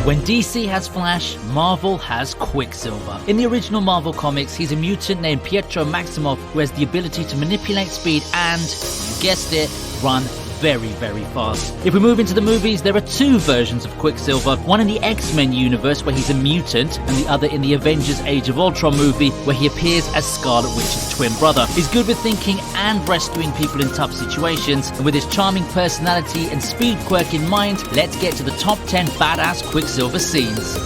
When DC has Flash, Marvel has Quicksilver. In the original Marvel comics, he's a mutant named Pietro Maximoff who has the ability to manipulate speed and, you guessed it, run very, very fast. If we move into the movies, there are two versions of Quicksilver, one in the X-Men universe where he's a mutant, and the other in the Avengers Age of Ultron movie where he appears as Scarlet Witch's twin brother. He's good with thinking and rescuing people in tough situations, and with his charming personality and speed quirk in mind, let's get to the top 10 badass Quicksilver scenes.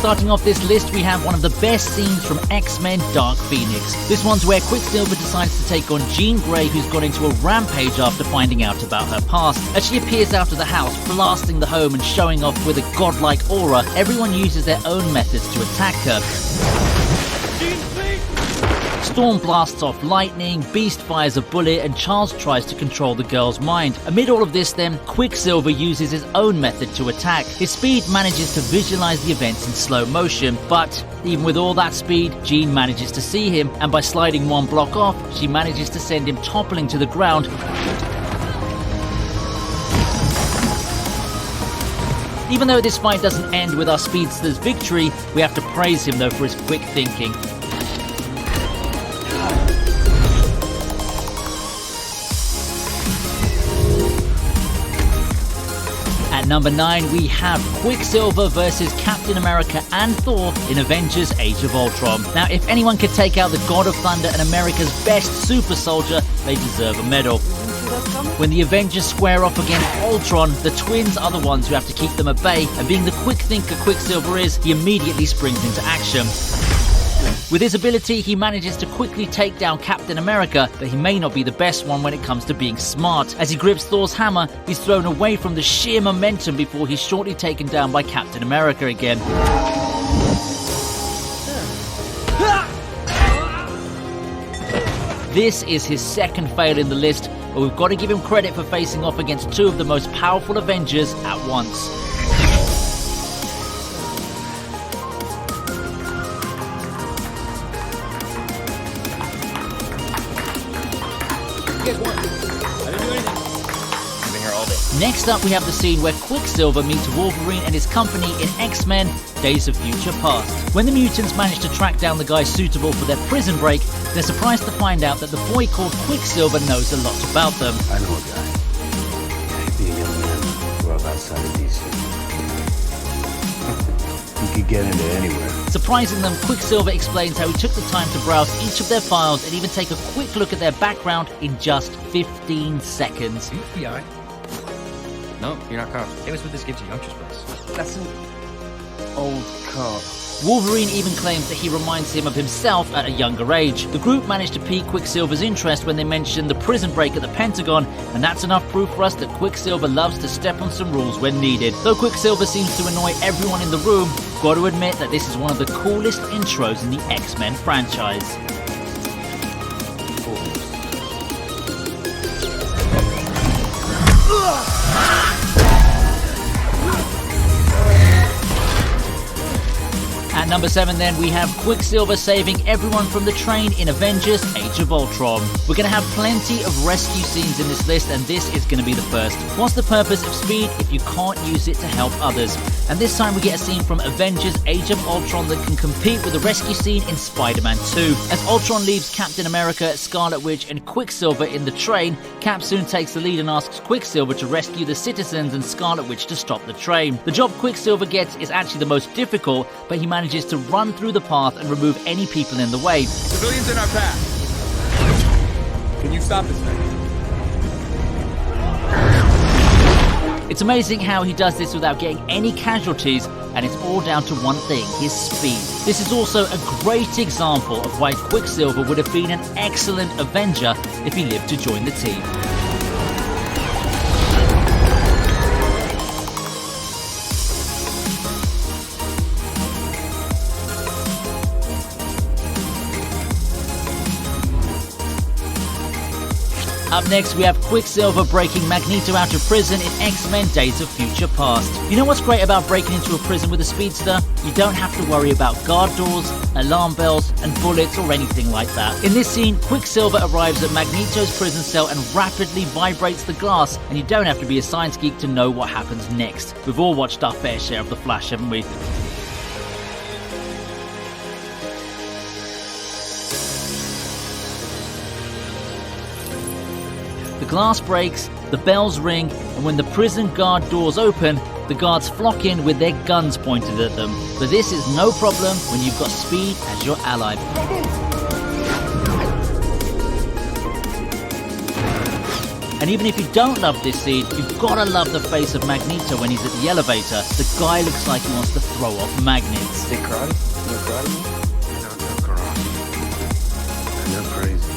Starting off this list, we have one of the best scenes from X-Men Dark Phoenix. This one's where Quicksilver decides to take on Jean Grey, who's gone into a rampage after finding out about her past. As she appears out of the house, blasting the home and showing off with a godlike aura, everyone uses their own methods to attack her. Storm blasts off lightning, Beast fires a bullet, and Charles tries to control the girl's mind. Amid all of this then, Quicksilver uses his own method to attack. His speed manages to visualize the events in slow motion, but even with all that speed, Jean manages to see him, and by sliding one block off, she manages to send him toppling to the ground. Even though this fight doesn't end with our speedster's victory, we have to praise him though for his quick thinking. At number 9, we have Quicksilver versus Captain America and Thor in Avengers Age of Ultron. Now, if anyone could take out the God of Thunder and America's best super soldier, they deserve a medal. When the Avengers square off against Ultron, the twins are the ones who have to keep them at bay, and being the quick thinker Quicksilver is, he immediately springs into action. With his ability, he manages to quickly take down Captain America, but he may not be the best one when it comes to being smart. As he grips Thor's hammer, he's thrown away from the sheer momentum before he's shortly taken down by Captain America again. This is his second fail in the list, but we've got to give him credit for facing off against two of the most powerful Avengers at once. Next up, we have the scene where Quicksilver meets Wolverine and his company in X-Men Days of Future Past. When the mutants manage to track down the guy suitable for their prison break, they're surprised to find out that the boy called Quicksilver knows a lot about them. I know a guy. Be a young man, grew up outside of DC. He could get into anywhere. Surprising them, Quicksilver explains how he took the time to browse each of their files and even take a quick look at their background in just 15 seconds. FBI? No, you're not cops. Hey, what's with this gift to youngsters press? That's an old cop. Wolverine even claims that he reminds him of himself at a younger age. The group managed to pique Quicksilver's interest when they mention the prison break at the Pentagon, and that's enough proof for us that Quicksilver loves to step on some rules when needed. Though Quicksilver seems to annoy everyone in the room, we've got to admit that this is one of the coolest intros in the X-Men franchise. At number 7 then, we have Quicksilver saving everyone from the train in Avengers Age of Ultron. We're going to have plenty of rescue scenes in this list, and this is going to be the first. What's the purpose of speed if you can't use it to help others? And this time we get a scene from Avengers Age of Ultron that can compete with the rescue scene in Spider-Man 2. As Ultron leaves Captain America, Scarlet Witch and Quicksilver in the train, Cap soon takes the lead and asks Quicksilver to rescue the citizens and Scarlet Witch to stop the train. The job Quicksilver gets is actually the most difficult, but he manages to run through the path and remove any people in the way. Civilians in our path. Can you stop this thing? It's amazing how he does this without getting any casualties, and it's all down to one thing, his speed. This is also a great example of why Quicksilver would have been an excellent Avenger if he lived to join the team. Up next, we have Quicksilver breaking Magneto out of prison in X-Men Days of Future Past. You know what's great about breaking into a prison with a speedster? You don't have to worry about guard doors, alarm bells, and bullets or anything like that. In this scene, Quicksilver arrives at Magneto's prison cell and rapidly vibrates the glass, and you don't have to be a science geek to know what happens next. We've all watched our fair share of The Flash, haven't we? The glass breaks, the bells ring, and when the prison guard doors open, the guards flock in with their guns pointed at them. But this is no problem when you've got speed as your ally. And even if you don't love this scene, you've gotta love the face of Magneto when he's at the elevator. The guy looks like he wants to throw off magnets. Is it karate? No karate? No karate. I know crazy.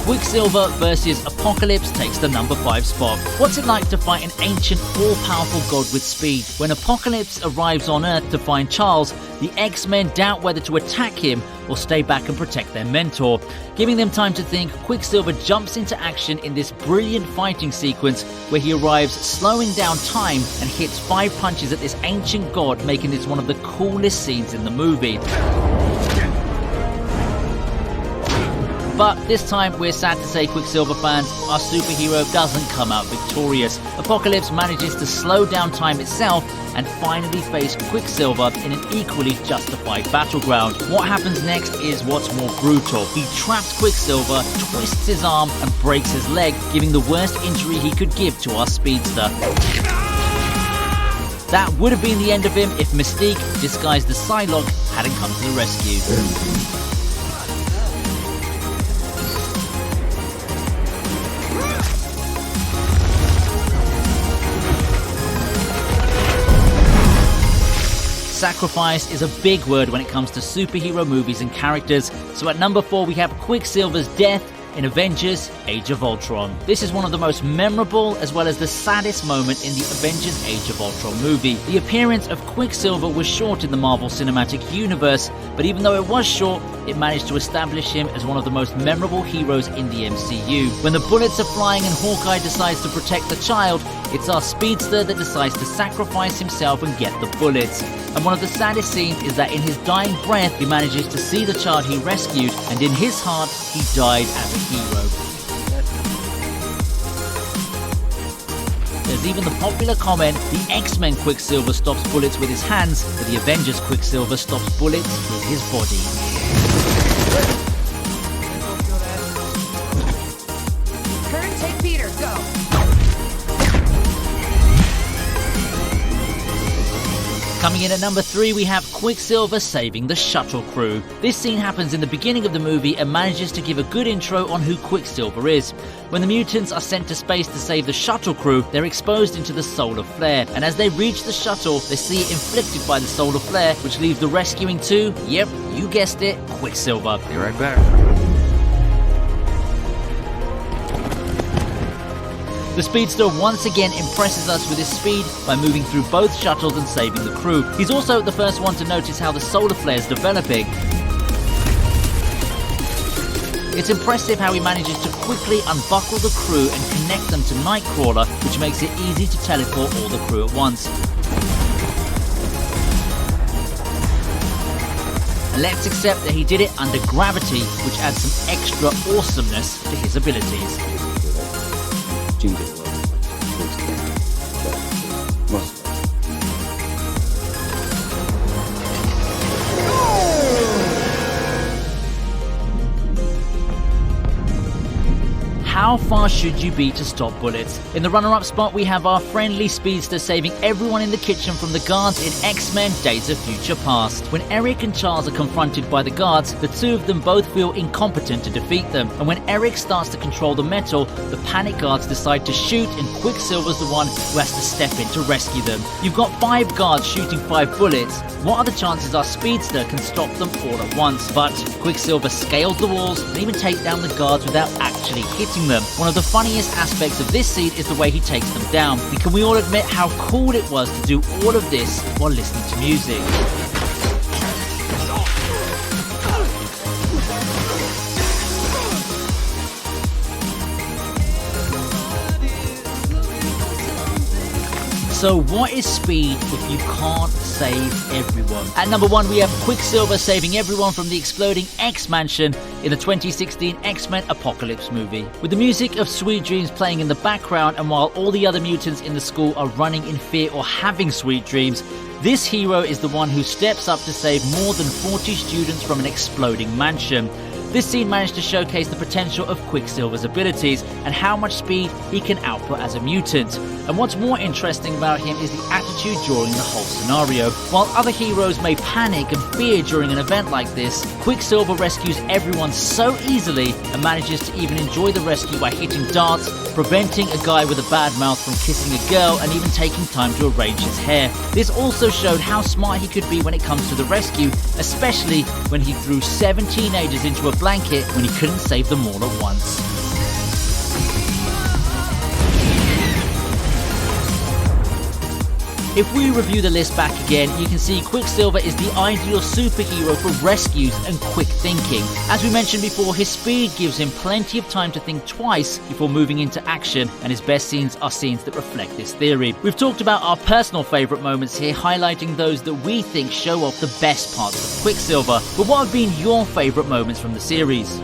Quicksilver versus Apocalypse takes the number 5 spot. What's it like to fight an ancient, all-powerful god with speed? When Apocalypse arrives on Earth to find Charles, the X-Men doubt whether to attack him or stay back and protect their mentor. Giving them time to think, Quicksilver jumps into action in this brilliant fighting sequence where he arrives slowing down time and hits 5 punches at this ancient god, making this one of the coolest scenes in the movie. But this time, we're sad to say, Quicksilver fans, our superhero doesn't come out victorious. Apocalypse manages to slow down time itself and finally face Quicksilver in an equally justified battleground. What happens next is what's more brutal. He traps Quicksilver, twists his arm and breaks his leg, giving the worst injury he could give to our speedster. That would have been the end of him if Mystique, disguised as Psylocke, hadn't come to the rescue. Sacrifice is a big word when it comes to superhero movies and characters, so at number 4 we have Quicksilver's death in Avengers Age of Ultron. This is one of the most memorable as well as the saddest moment in the Avengers Age of Ultron movie. The appearance of Quicksilver was short in the Marvel Cinematic Universe, but even though it was short, it managed to establish him as one of the most memorable heroes in the MCU. When the bullets are flying and Hawkeye decides to protect the child, it's our speedster that decides to sacrifice himself and get the bullets. And one of the saddest scenes is that in his dying breath, he manages to see the child he rescued, and in his heart, he died as a hero. There's even the popular comment, the X-Men Quicksilver stops bullets with his hands, but the Avengers Quicksilver stops bullets with his body. Kurt, take Peter, go! Coming in at number 3, we have Quicksilver saving the shuttle crew. This scene happens in the beginning of the movie and manages to give a good intro on who Quicksilver is. When the mutants are sent to space to save the shuttle crew, they're exposed into the solar flare, and as they reach the shuttle, they see it inflicted by the solar flare, which leaves the rescuing to, yep, you guessed it, Quicksilver. Be right back. The speedster once again impresses us with his speed by moving through both shuttles and saving the crew. He's also the first one to notice how the solar flare is developing. It's impressive how he manages to quickly unbuckle the crew and connect them to Nightcrawler, which makes it easy to teleport all the crew at once. And let's accept that he did it under gravity, which adds some extra awesomeness to his abilities. Ginger love. How fast should you be to stop bullets? In the runner-up spot, we have our friendly speedster saving everyone in the kitchen from the guards in X-Men Days of Future Past. When Eric and Charles are confronted by the guards, the two of them both feel incompetent to defeat them. And when Eric starts to control the metal, the panic guards decide to shoot, and Quicksilver's the one who has to step in to rescue them. You've got 5 guards shooting 5 bullets. What are the chances our speedster can stop them all at once? But Quicksilver scales the walls and even take down the guards without actually hitting them. them. One of the funniest aspects of this scene is the way he takes them down, and can we all admit how cool it was to do all of this while listening to music? So what is speed if you can't save everyone? At number 1, we have Quicksilver saving everyone from the exploding X-Mansion in the 2016 X-Men Apocalypse movie. With the music of Sweet Dreams playing in the background, and while all the other mutants in the school are running in fear or having sweet dreams, this hero is the one who steps up to save more than 40 students from an exploding mansion. This scene managed to showcase the potential of Quicksilver's abilities and how much speed he can output as a mutant. And what's more interesting about him is the attitude during the whole scenario. While other heroes may panic and fear during an event like this, Quicksilver rescues everyone so easily and manages to even enjoy the rescue by hitting darts, preventing a guy with a bad mouth from kissing a girl, and even taking time to arrange his hair. This also showed how smart he could be when it comes to the rescue, especially when he threw 7 teenagers into a blanket when he couldn't save them all at once. If we review the list back again, you can see Quicksilver is the ideal superhero for rescues and quick thinking. As we mentioned before, his speed gives him plenty of time to think twice before moving into action, and his best scenes are scenes that reflect this theory. We've talked about our personal favourite moments here, highlighting those that we think show off the best parts of Quicksilver. But what have been your favourite moments from the series?